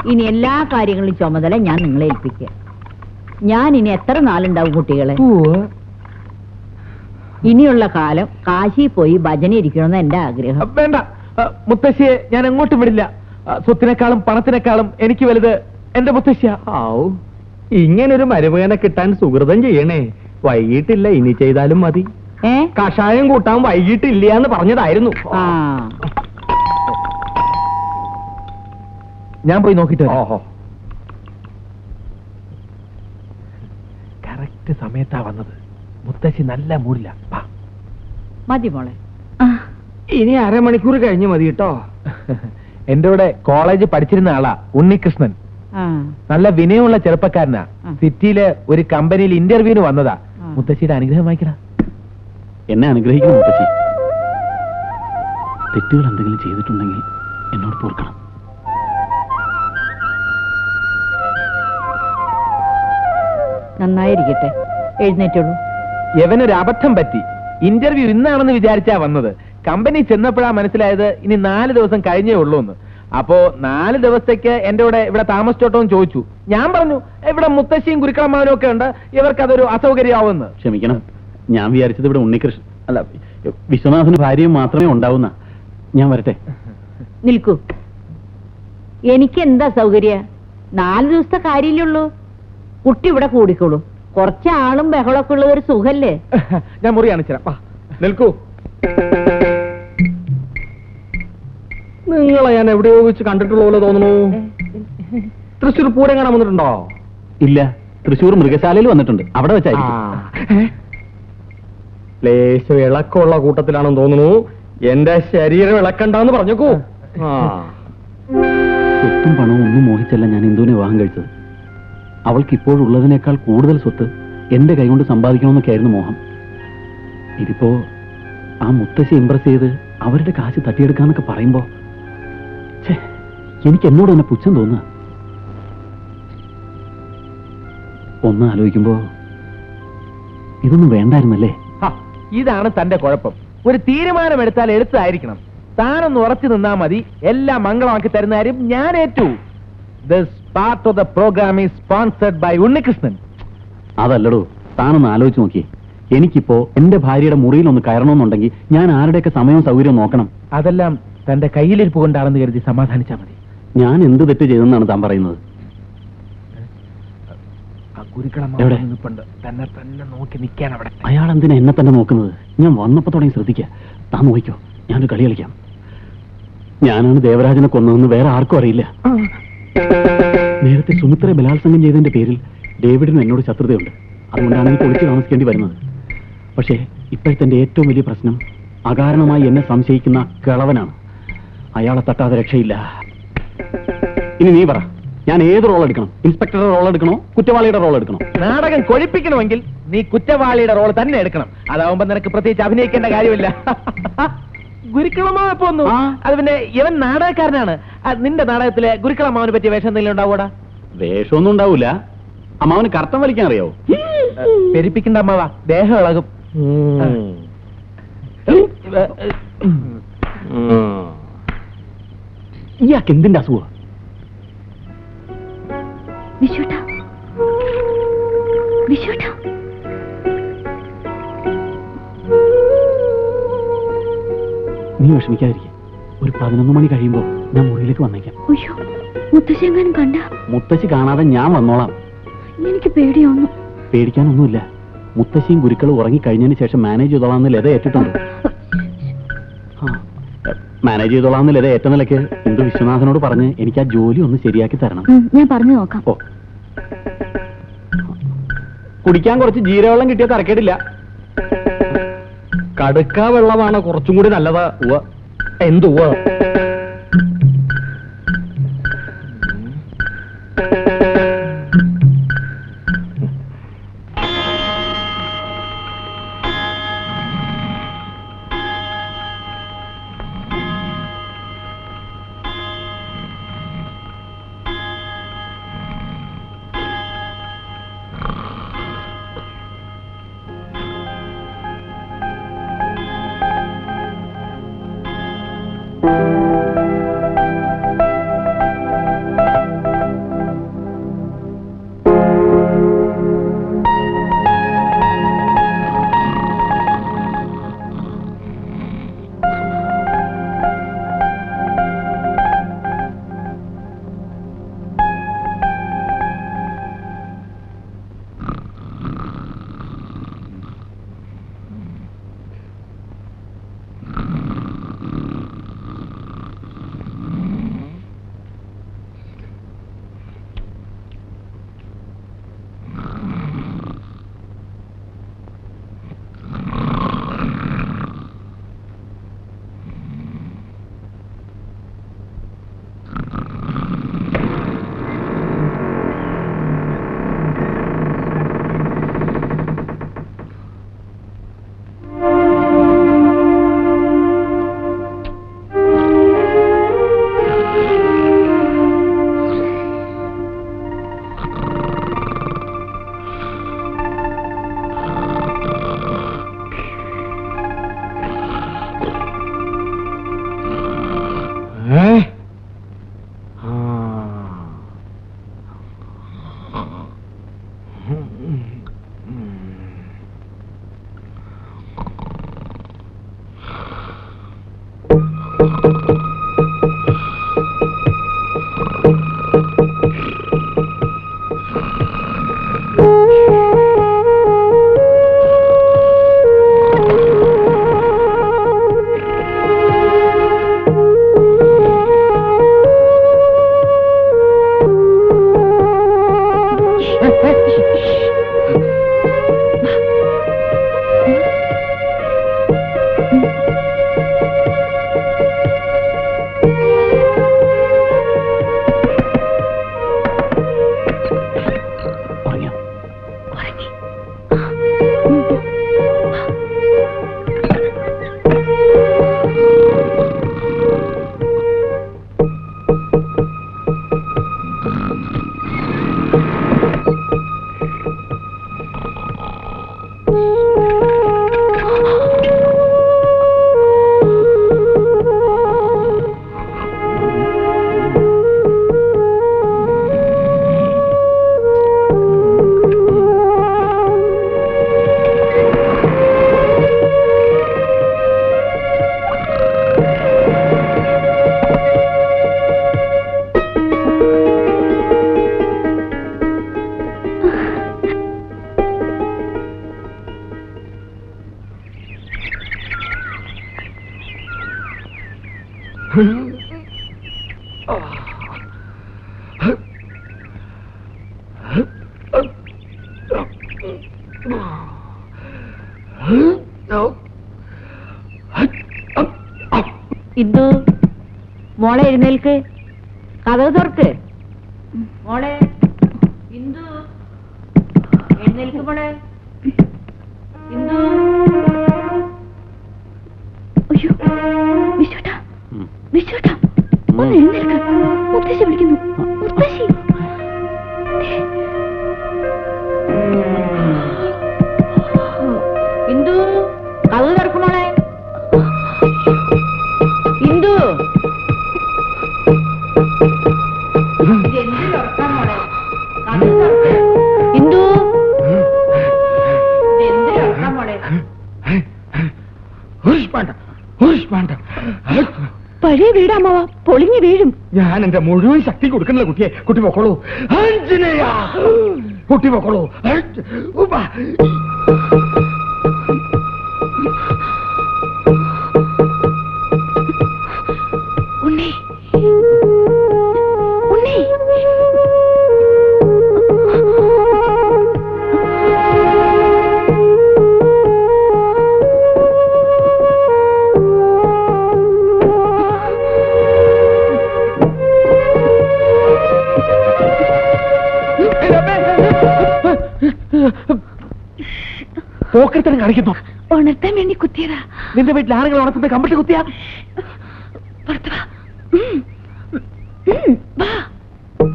ഇനി എല്ലാ കാര്യങ്ങളും ചുമതല ഞാൻ നിങ്ങളെ ഏൽപ്പിക്കുക. ഞാൻ ഇനി എത്ര നാളുണ്ടാവും കുട്ടികളെ? ഇനിയുള്ള കാലം കാശി പോയി ഭജന ഇരിക്കണമെന്ന് എന്റെ ആഗ്രഹം. വേണ്ട മുത്തശ്ശിയെ ഞാൻ എങ്ങോട്ടും വിടില്ല. സ്വത്തിനേക്കാളും പണത്തിനേക്കാളും എനിക്ക് വലുത് എന്റെ മുത്തശ്ശിയാ. ഇങ്ങനൊരു മരുമകനെ കിട്ടാൻ സുഹൃതം ചെയ്യണേ. വൈകിട്ടില്ല, ഇനി ചെയ്താലും മതി. കഷായം കൂട്ടാൻ വൈകിട്ടില്ല എന്ന് പറഞ്ഞതായിരുന്നു. ഞാൻ പോയി നോക്കിട്ട് കറക്റ്റ് സമയത്താ വന്നത്. മുത്തശ്ശി നല്ല മൂടില്ല. മതി മോളെ, ഇനി അരമണിക്കൂർ കഴിഞ്ഞ് മതി കേട്ടോ. എന്റെ കൂടെ കോളേജ് പഠിച്ചിരുന്ന ആളാ ഉണ്ണികൃഷ്ണൻ. നല്ല വിനയമുള്ള ചെറുപ്പക്കാരനാ. സിറ്റിയിലെ ഒരു കമ്പനിയിൽ ഇന്റർവ്യൂവിന് വന്നതാ. മുത്തശ്ശിയുടെ അനുഗ്രഹം വായിക്കണ. എന്നെ അനുഗ്രഹിക്കണം മുത്തശ്ശി. തെറ്റുകൾ എന്തെങ്കിലും ചെയ്തിട്ടുണ്ടെങ്കിൽ എന്നോട് പൊറുക്കണം. നന്നായിരിക്കട്ടെ, എഴുന്നേറ്റുള്ളൂ. യവനൊരു അബദ്ധം പറ്റി. ഇന്റർവ്യൂ ഇന്നാണെന്ന് വിചാരിച്ചാ വന്നത്. കമ്പനി ചെന്നപ്പോഴാ മനസ്സിലായത് ഇനി 4 ദിവസം കഴിഞ്ഞേ ഉള്ളൂ എന്ന്. അപ്പോ 4 ദിവസത്തേക്ക് എന്റെ കൂടെ ഇവിടെ താമസിച്ചോട്ടോന്ന് ചോദിച്ചു. ഞാൻ പറഞ്ഞു ഇവിടെ മുത്തശ്ശിയും ഗുരുക്കളമ്മാവനും ഒക്കെ ഉണ്ട്, ഇവർക്ക് അതൊരു അസൗകര്യമാവുമെന്ന്. ക്ഷമിക്കണം, ഞാൻ വിചാരിച്ചത് ഇവിടെ ഉണ്ണികൃഷ്ണൻ അല്ല വിശ്വനാഥന് ഭാര്യയും മാത്രമേ ഉണ്ടാവുന്ന. ഞാൻ വരട്ടെ. നിൽക്കൂ. എനിക്ക് എന്താ സൗകര്യ? 4 ദിവസത്തെ കാര്യമല്ലേ ഉള്ളൂ. കുട്ടി ഇവിടെ കൂടിക്കോളൂ. കുറച്ച് ആളും ബഹളമൊക്കെ ഉള്ള ഒരു സുഖല്ലേ. ഞാൻ മുറി കാണിച്ചുതരാം. നിൽക്കൂ. നിങ്ങളെ ഞാൻ എവിടെയോ വെച്ച് കണ്ടിട്ടുള്ള പോലെ തോന്നുന്നു. തൃശ്ശൂർ പൂരം കാണാൻ വന്നിട്ടുണ്ടോ? ഇല്ല, തൃശ്ശൂർ മൃഗശാലയിൽ വന്നിട്ടുണ്ട്. അവിടെ വെച്ചായിരിക്കും. ലേശം ഇളക്കമുള്ള കൂട്ടത്തിലാണെന്ന് തോന്നുന്നു. എന്റെ ശരീരം ഇളക്കണ്ടെന്ന് പറഞ്ഞേക്കൂ. സ്വത്തും പണവും ഒന്നും മോഹിച്ചല്ല ഞാൻ ഇന്ദുവിനെ വിവാഹം കഴിച്ചത്. അവൾക്ക് ഇപ്പോഴുള്ളതിനേക്കാൾ കൂടുതൽ സ്വത്ത് എന്റെ കൈകൊണ്ട് സമ്പാദിക്കണമെന്നൊക്കെയായിരുന്നു മോഹം. ഇതിപ്പോ ആ മുത്തശ്ശി ഇംപ്രസ് ചെയ്ത് അവരുടെ കാശ് തട്ടിയെടുക്കാന്നൊക്കെ പറയുമ്പോ എനിക്ക് എന്നോട് തന്നെ പുച്ഛം തോന്നുക. ഒന്ന് ആലോചിക്കുമ്പോ ഇതൊന്നും വേണ്ടായിരുന്നല്ലേ. ഇതാണ് തന്റെ കുഴപ്പം. ഒരു തീരുമാനമെടുത്താൽ എടുത്തായിരിക്കണം. താനൊന്ന് ഉറച്ചു നിന്നാ മതി. എല്ലാം മംഗളമാക്കി തരുന്ന കാര്യം ഞാൻ ഏറ്റു. This part of the programme is sponsored by Unnikrishnan. അതല്ലടോ, താനൊന്ന് ആലോചിച്ച് നോക്കിയേ. എനിക്കിപ്പോ എന്റെ ഭാര്യയുടെ മുറിയിൽ ഒന്ന് കയറണമെന്നുണ്ടെങ്കിൽ ഞാൻ ആരുടെയൊക്കെ സമയവും സൗകര്യവും നോക്കണം. അതെല്ലാം തന്റെ കയ്യിലിരിപ്പ് കൊണ്ടാണെന്ന് കരുതി സമാധാനിച്ചാൽ മതി. ഞാൻ എന്ത് തെറ്റ് ചെയ്തെന്നാണ് താൻ പറയുന്നത്? തന്നെ തന്നെ നോക്കി നിൽക്കാൻ അവിടെ. അയാൾ എന്തിനാ എന്നെ തന്നെ നോക്കുന്നത്? ഞാൻ വന്നപ്പോ തുടങ്ങി ശ്രദ്ധിക്കുക. താൻ നോക്കിക്കോ, ഞാനൊരു കളി കളിക്കാം. ഞാനാണ് ദേവരാജനെ കൊന്നതെന്ന് വേറെ ആർക്കും അറിയില്ല. നേരത്തെ സുമിത്രയെ ബലാത്സംഗം ചെയ്തതിന്റെ പേരിൽ ഡേവിഡിന് എന്നോട് ശത്രുതയുണ്ട്. അതുകൊണ്ടാണ് എനിക്ക് ഒളിച്ചു താമസിക്കേണ്ടി വരുന്നത്. പക്ഷേ ഇപ്പോഴത്തെ എന്റെ ഏറ്റവും വലിയ പ്രശ്നം അകാരണമായി എന്നെ സംശയിക്കുന്ന കിളവനാണ്. അയാളെ തട്ടാതെ രക്ഷയില്ല. ഇനി നീ പറ, ഞാൻ ഏത് റോൾ എടുക്കണം? ഇൻസ്പെക്ടറുടെ റോൾ എടുക്കണോ, കുറ്റവാളിയുടെ റോൾ എടുക്കണോ? നാടകം കൊഴിപ്പിക്കണമെങ്കിൽ നീ കുറ്റവാളിയുടെ റോൾ തന്നെ എടുക്കണം. അതാവുമ്പോ നിനക്ക് പ്രത്യേകിച്ച് അഭിനയിക്കേണ്ട കാര്യമില്ല. ഗുരുക്കളമ്മാവൻ പോന്നു. അത് പിന്നെ ഇവൻ നാടകക്കാരനാണ്. നിന്റെ നാടകത്തിലെ ഗുരുക്കളമ്മാവനെ പറ്റിയ വേഷം എന്തെങ്കിലും ഉണ്ടാവൂടാ? വേഷമൊന്നും ഉണ്ടാവൂല. അമ്മാവന് കർത്തം വലിക്കാൻ അറിയാവോ? പെരിപ്പിക്കണ്ട അമ്മാവാ, ദേഹം ഇളകും. ഇയാൾക്ക് എന്തിന്റെ അസുഖം? നീ വിഷമിക്കാതിരിക്കെ. ഒരു 11 മണി കഴിയുമ്പോ ഞാൻ മുറിയിലേക്ക് വന്നേക്കാം. മുത്തശ്ശി കാണാതെ ഞാൻ വന്നോളാം. എനിക്ക് പേടിയാവുന്നു. പേടിക്കാനൊന്നുമില്ല. മുത്തശ്ശിയും ഗുരുക്കളും ഉറങ്ങിക്കഴിഞ്ഞതിന് ശേഷം മാനേജ് ചെയ്തോളാന്ന് ലത ഏറ്റിട്ടുണ്ട്. മാനേജ് ചെയ്തോളാന്ന് ലത ഏറ്റ നിലയ്ക്ക് ഇന്ദു വിശ്വനാഥനോട് പറഞ്ഞ് എനിക്ക് ആ ജോലി ഒന്ന് ശരിയാക്കി തരണം. ഞാൻ പറഞ്ഞു നോക്കാം. ഓ, കുടിക്കാൻ കുറച്ച് ജീരവെള്ളം കിട്ടിയ തരക്കേടില്ല. കടുക്ക വെള്ളമാണ് കുറച്ചും കൂടി നല്ലത്. എന്തുവാ പറഞ്ഞോ? ഇന്ദു, മോളെ എഴുന്നേൽക്ക്, കഥവ് തുറക്ക്. മോളെ ഇന്ദു, എഴുന്നേൽക്ക് മോളെ. ഇന്ദു, അയ്യോ വിശ്വട്ടാ, വിശ്വട്ടാ, ഒന്ന് എഴുന്നേൽക്ക്. മുത്തശ്ശി വിളിക്കുന്നു. മുത്തശ്ശി. ഇന്ദു, കഥവ് തുറക്ക് മോളെ. ഇന്ദു, എന്ത് തുറക്കാൻ മോളെ? കഥവ് തുറക്ക്. ഇന്ദു, എന്ത് തുറക്കാൻ മോളെ? പഴയ വീടാമ്മ പൊളിഞ്ഞു വീഴും. ഞാൻ എന്റെ മുഴുവൻ ശക്തി കൊടുക്കണില്ല കുട്ടിയെ. കുട്ടി പൊക്കോളൂ. ആഞ്ജനേയ, കുട്ടി പൊക്കോളൂ. ഉണ്ണി, ഉണ്ണി. പോക്കരത്തരം കാണിക്കുന്നു. ഉണർത്താൻ വേണ്ടി കുത്തിയതാ. നിന്റെ വീട്ടിൽ ആളുകൾ ഉണർത്തുന്ന കമ്പിട്ട് കുത്തിയാ? പുറത്തു വാ. വാ.